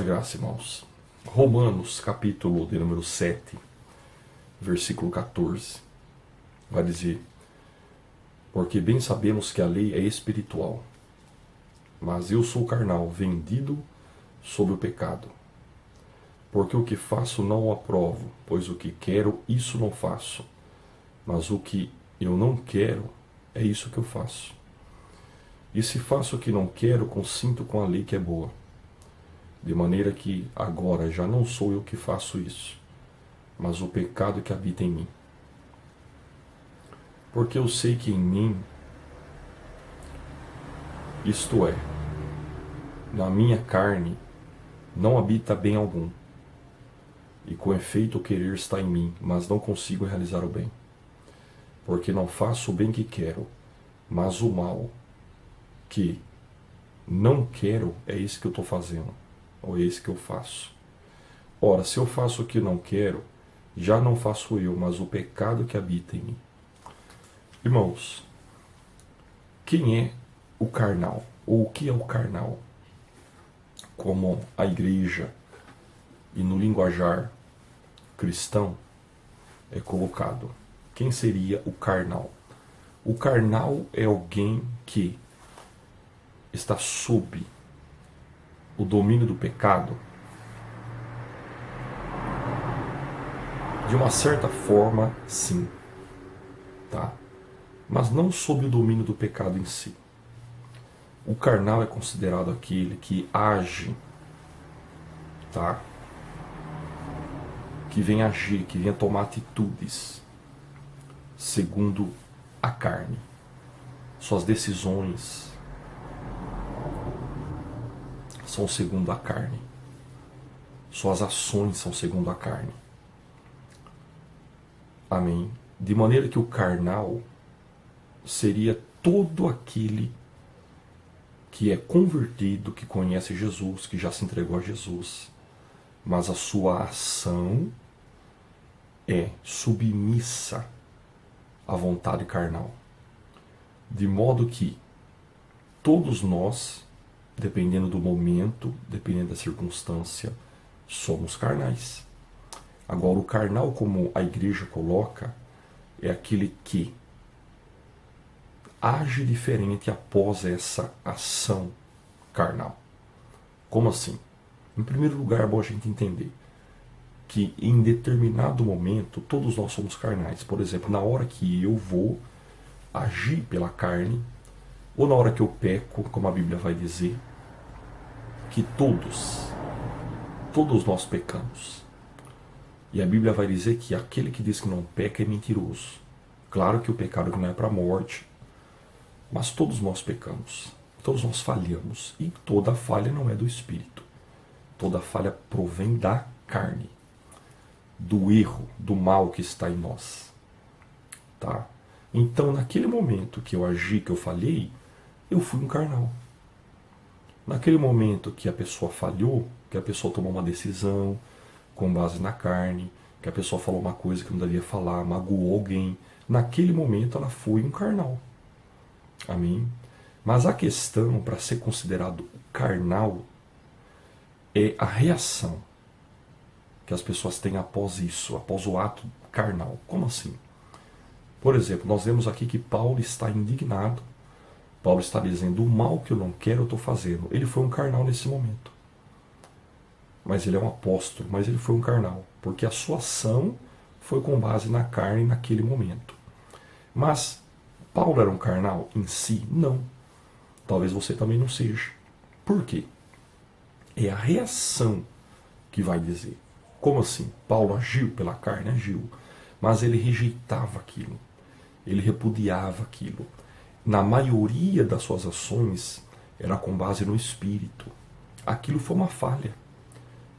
Paz e graça, irmãos. Romanos, capítulo de número 7, versículo 14, vai dizer: porque bem sabemos que a lei é espiritual, mas eu sou carnal, vendido sob o pecado. Porque o que faço não o aprovo, pois o que quero, isso não faço. Mas o que eu não quero, é isso que eu faço. E se faço o que não quero, consinto com a lei que é boa. De maneira que agora já não sou eu que faço isso, mas o pecado que habita em mim. Porque eu sei que em mim, isto é, na minha carne, não habita bem algum. E com efeito o querer está em mim, mas não consigo realizar o bem. Porque não faço o bem que quero, mas o mal que não quero é esse que eu estou fazendo, ou é esse que eu faço. Ora, se eu faço o que não quero, já não faço eu, mas o pecado que habita em mim. Irmãos, quem é o carnal? Ou o que é o carnal? Como a igreja e no linguajar cristão é colocado. Quem seria o carnal? O carnal é alguém que está sob o domínio do pecado. De uma certa forma, sim, tá? Mas não sob o domínio do pecado em si. O carnal é considerado aquele que age, tá? Que vem agir, que vem tomar atitudes segundo a carne. Suas decisões são segundo a carne. Suas ações são segundo a carne. Amém? De maneira que o carnal seria todo aquele que é convertido, que conhece Jesus, que já se entregou a Jesus, mas a sua ação é submissa à vontade carnal. De modo que todos nós, dependendo do momento, dependendo da circunstância, somos carnais. Agora, o carnal, como a igreja coloca, é aquele que age diferente após essa ação carnal. Como assim? Em primeiro lugar, é bom a gente entender que em determinado momento todos nós somos carnais. Por exemplo, na hora que eu vou agir pela carne, ou na hora que eu peco, como a Bíblia vai dizer, que todos nós pecamos. E a Bíblia vai dizer que aquele que diz que não peca é mentiroso. Claro que o pecado não é para a morte, mas todos nós pecamos, todos nós falhamos, e toda falha não é do Espírito. Toda falha provém da carne, do erro, do mal que está em nós. Tá? Então, naquele momento que eu agi, que eu falhei, eu fui um carnal. Naquele momento que a pessoa falhou, que a pessoa tomou uma decisão com base na carne, que a pessoa falou uma coisa que não devia falar, magoou alguém, naquele momento ela foi um carnal. Amém? Mas a questão, para ser considerado carnal, é a reação que as pessoas têm após isso, após o ato carnal. Como assim? Por exemplo, nós vemos aqui que Paulo está indignado. Paulo está dizendo: o mal que eu não quero eu estou fazendo. Ele foi um carnal nesse momento. Mas ele é um apóstolo, mas ele foi um carnal, porque a sua ação foi com base na carne naquele momento. Mas Paulo era um carnal em si? Não. Talvez você também não seja. Por quê? É a reação que vai dizer. Como assim? Paulo agiu pela carne? Agiu. Mas ele rejeitava aquilo. Ele repudiava aquilo. Na maioria das suas ações, era com base no Espírito. Aquilo foi uma falha.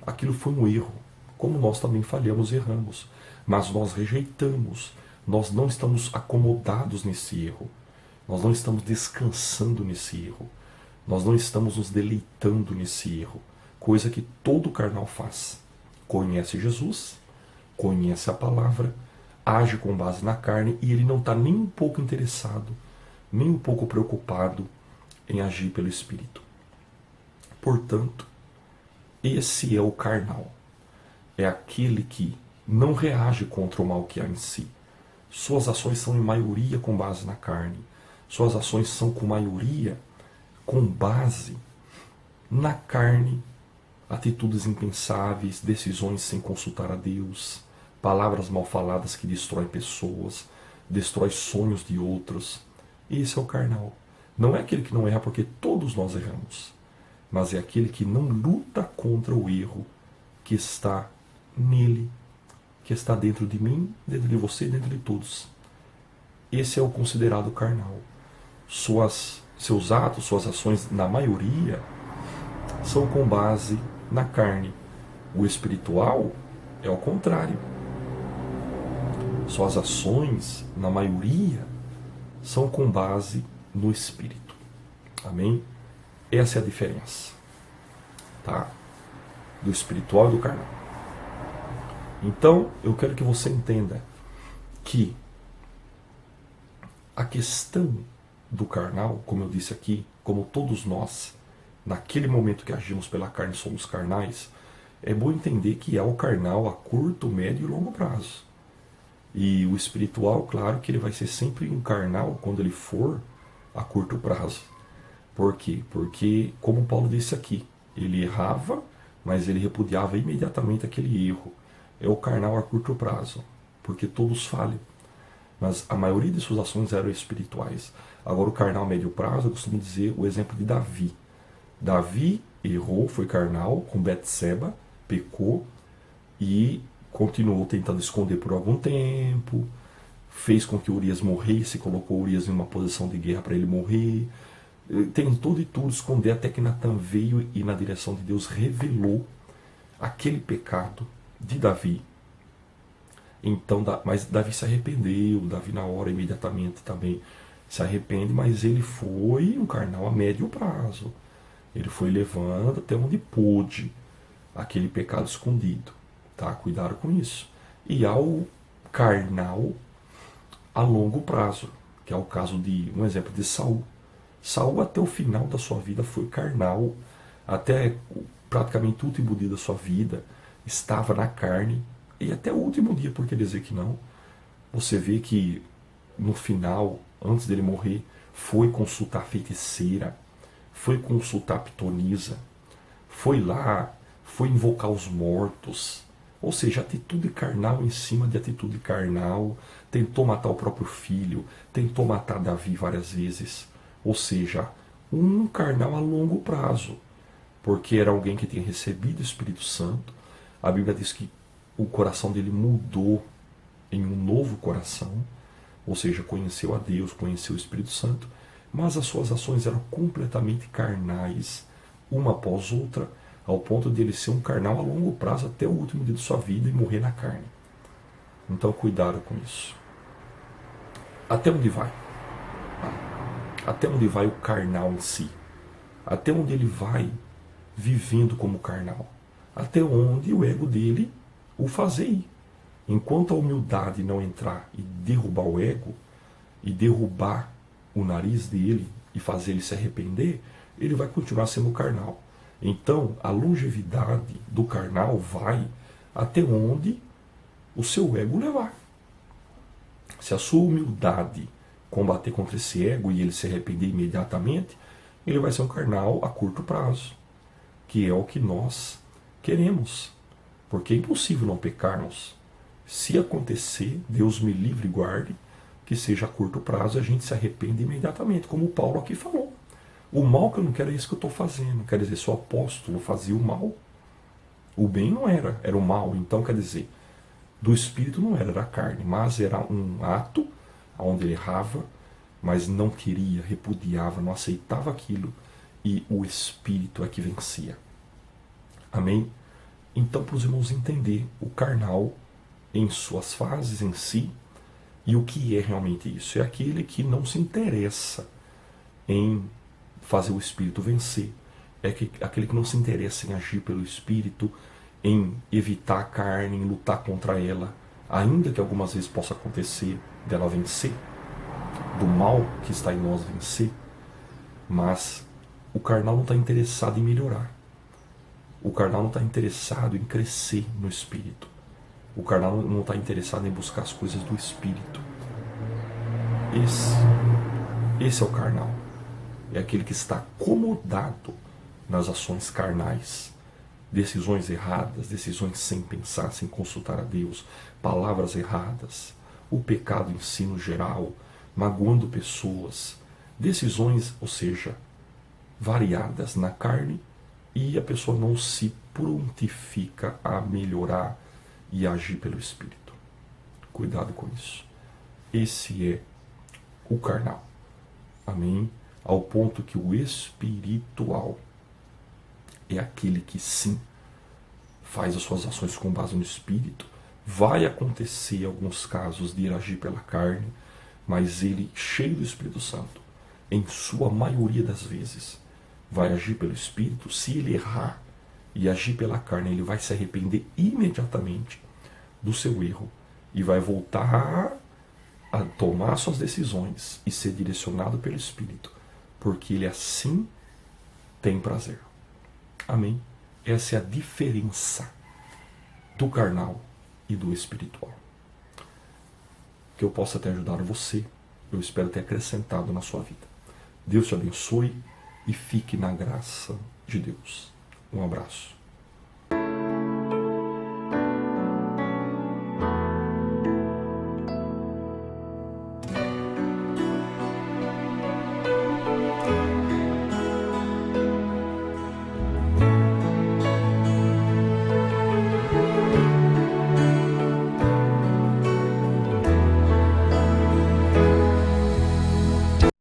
Aquilo foi um erro. Como nós também falhamos e erramos. Mas nós rejeitamos. Nós não estamos acomodados nesse erro. Nós não estamos descansando nesse erro. Nós não estamos nos deleitando nesse erro. Coisa que todo carnal faz. Conhece Jesus, conhece a palavra, age com base na carne e ele não está nem um pouco interessado, nem um pouco preocupado em agir pelo Espírito. Portanto, Esse é o carnal. É aquele que não reage contra o mal que há em si. Suas ações são em maioria com base na carne. Suas ações são com maioria com base na carne, atitudes impensáveis, decisões sem consultar a Deus, palavras mal faladas que destroem pessoas, destrói sonhos de outros. Esse é o carnal. Não é aquele que não erra porque todos nós erramos, mas é aquele que não luta contra o erro que está nele, que está dentro de mim, dentro de você, dentro de todos. Esse é o considerado carnal. Seus atos, suas ações, na maioria, são com base na carne. O espiritual é o contrário. Suas ações, na maioria, são com base no espírito. Amém? Essa é a diferença, tá? Do espiritual e do carnal. Então, eu quero que você entenda que a questão do carnal, como eu disse aqui, como todos nós, naquele momento que agimos pela carne, somos carnais, é bom entender que há o carnal a curto, médio e longo prazo. E o espiritual, claro que ele vai ser sempre um carnal quando ele for a curto prazo. Por quê? Porque, como Paulo disse aqui, ele errava, mas ele repudiava imediatamente aquele erro. É o carnal a curto prazo, porque todos falham. Mas a maioria de suas ações eram espirituais. Agora o carnal a médio prazo, eu costumo dizer o exemplo de Davi. Davi errou, foi carnal, com Betseba, pecou e continuou tentando esconder por algum tempo, fez com que Urias morresse, colocou Urias em uma posição de guerra para ele morrer, tentou de tudo esconder até que Natan veio e na direção de Deus revelou aquele pecado de Davi. Então, mas Davi se arrependeu, Davi na hora imediatamente também se arrepende, mas ele foi um carnal a médio prazo. Ele foi levando até onde pôde aquele pecado escondido. Tá? Cuidado com isso. E há o carnal a longo prazo, que é o caso de, um exemplo de Saul. Saul até o final da sua vida foi carnal, até praticamente o último dia da sua vida estava na carne, e até o último dia, por que dizer que não? Você vê que no final, antes dele morrer, foi consultar a feiticeira, foi consultar a pitonisa, foi lá, foi invocar os mortos, ou seja, atitude carnal em cima de atitude carnal, tentou matar o próprio filho, tentou matar Davi várias vezes, ou seja, um carnal a longo prazo, porque era alguém que tinha recebido o Espírito Santo. A Bíblia diz que o coração dele mudou em um novo coração, ou seja, conheceu a Deus, conheceu o Espírito Santo, mas as suas ações eram completamente carnais, uma após outra, ao ponto de ele ser um carnal a longo prazo até o último dia de sua vida e morrer na carne. Então cuidado com isso. Até onde vai? Até onde vai o carnal em si? Até onde ele vai vivendo como carnal? Até onde o ego dele o fazer ir. Enquanto a humildade não entrar e derrubar o ego, e derrubar o nariz dele e fazer ele se arrepender, ele vai continuar sendo carnal. Então, a longevidade do carnal vai até onde o seu ego levar. Se a sua humildade combater contra esse ego e ele se arrepender imediatamente, ele vai ser um carnal a curto prazo, que é o que nós queremos. Porque é impossível não pecarmos. Se acontecer, Deus me livre e guarde, que seja a curto prazo, a gente se arrepende imediatamente, como o Paulo aqui falou. O mal que eu não quero é isso que eu estou fazendo. Quer dizer, se o apóstolo fazia o mal, o bem não era, era o mal. Então, quer dizer, do espírito não era, era a carne, mas era um ato onde ele errava, mas não queria, repudiava, não aceitava aquilo, e o espírito é que vencia. Amém? Então, para os irmãos entender o carnal em suas fases em si, e o que é realmente isso? É aquele que não se interessa em fazer o espírito vencer. É aquele que não se interessa em agir pelo espírito, em evitar a carne, em lutar contra ela, ainda que algumas vezes possa acontecer dela vencer, do mal que está em nós vencer, mas o carnal não está interessado em melhorar. O carnal não está interessado em crescer no espírito. O carnal não está interessado em buscar as coisas do espírito. Esse é o carnal. É aquele que está acomodado nas ações carnais. Decisões erradas, decisões sem pensar, sem consultar a Deus, palavras erradas, o pecado em si no geral, magoando pessoas, decisões, ou seja, variadas na carne, e a pessoa não se prontifica a melhorar e agir pelo Espírito. Cuidado com isso. Esse é o carnal. Amém? Ao ponto que o espiritual é aquele que sim faz as suas ações com base no Espírito. Vai acontecer alguns casos de ir agir pela carne, mas ele, cheio do Espírito Santo, em sua maioria das vezes, vai agir pelo Espírito. Se ele errar e agir pela carne, ele vai se arrepender imediatamente do seu erro e vai voltar a tomar suas decisões e ser direcionado pelo Espírito, porque ele assim tem prazer. Amém? Essa é a diferença do carnal e do espiritual. Que eu possa ter ajudado você, eu espero ter acrescentado na sua vida. Deus te abençoe e fique na graça de Deus. Um abraço.